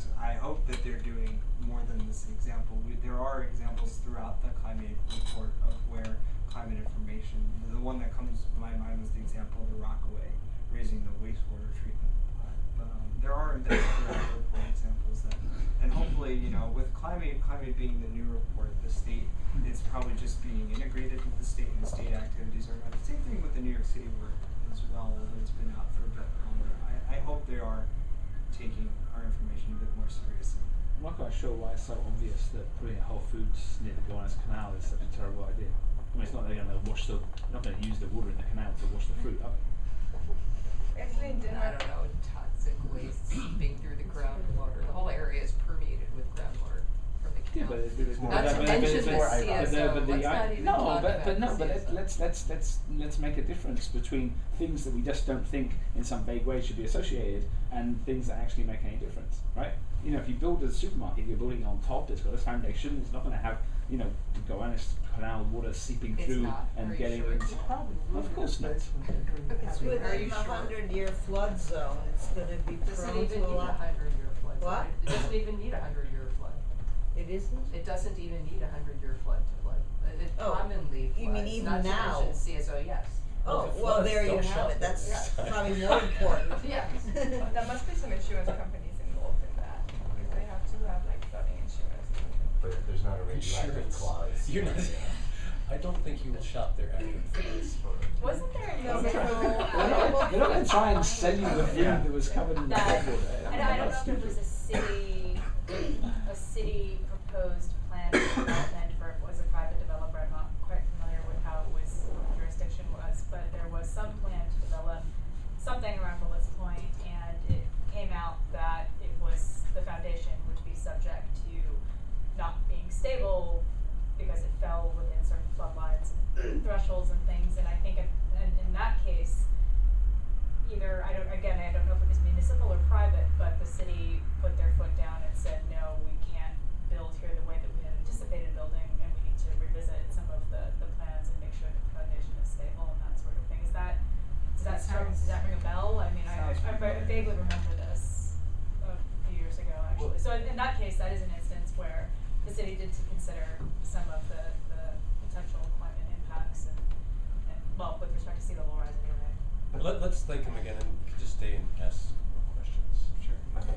that they're doing more than this example. There are examples throughout the ClimAID report of where climate information, the one that comes to my mind was the example of the Rockaway raising the wastewater treatment plant. But there are throughout the report examples that, and hopefully, with ClimAID being the new report, the state, it's probably just being integrated with the state, and the state activities are not. Same thing with the New York City work as well, although it's been out for a bit longer. I hope they are taking our information a bit more seriously. I'm not quite sure why it's so obvious that putting a Whole Foods near the Gowanus Canal is such a terrible idea. I mean, it's not they're going to not going to use the water in the canal to wash the fruit, are they? Actually, in I Denmark, don't know, toxic waste seeping through the groundwater. The whole area is permeated with groundwater from the Yeah, canal. but Not to mention the CSO. Let's not even talk about the CSO. let's make a difference between things that we just don't think in some vague way should be associated and things that actually make any difference, right? If you build a supermarket, you're building it on top. It's got a foundation. It's not going to have the Gowanus Canal water seeping It's through not. and Are you getting sure into. it's not? Of course not. It's Are you within the sure? 100-year flood zone, it's gonna be It doesn't prone even to a need a lot. 100-year flood. What? It doesn't even need a 100-year flood. It isn't? It doesn't even need a 100-year flood to flood. It Oh, commonly floods. you mean even not now? To mention CSO, yes. Oh, if it well, floods, there you don't have shut it, that's Yeah. probably more important. Yes. there must be some insurance companies involved in that, because they have to have like flooding insurance. But there's not a radioactive Insurance. clause. You're not. I don't think you will shop there after this. Wasn't there a No, They're not going to try and sell you the food that was covered in That- water. I don't know if it was a city proposed plan of development, or if it was a private developer. I'm not quite familiar with how it was, what the jurisdiction was, but there was some plan to develop something around Bullis Point, and it came out that the foundation would be subject to not being stable because it fell within certain flood lines and thresholds and things. And I think in that case, I don't know if it was municipal or private, but the city put their foot down and said, no, we can't build here the way that we had anticipated building, and we need to revisit some of the plans and make sure that the foundation is stable and that sort of thing. Does that ring a bell? I mean, I vaguely remember this a few years ago, actually. So in that case, that is an instance where the city did consider some of the potential climate impacts and with respect to sea level rise anyway. Let's thank him again, and we can just stay and ask more questions. Sure. Okay.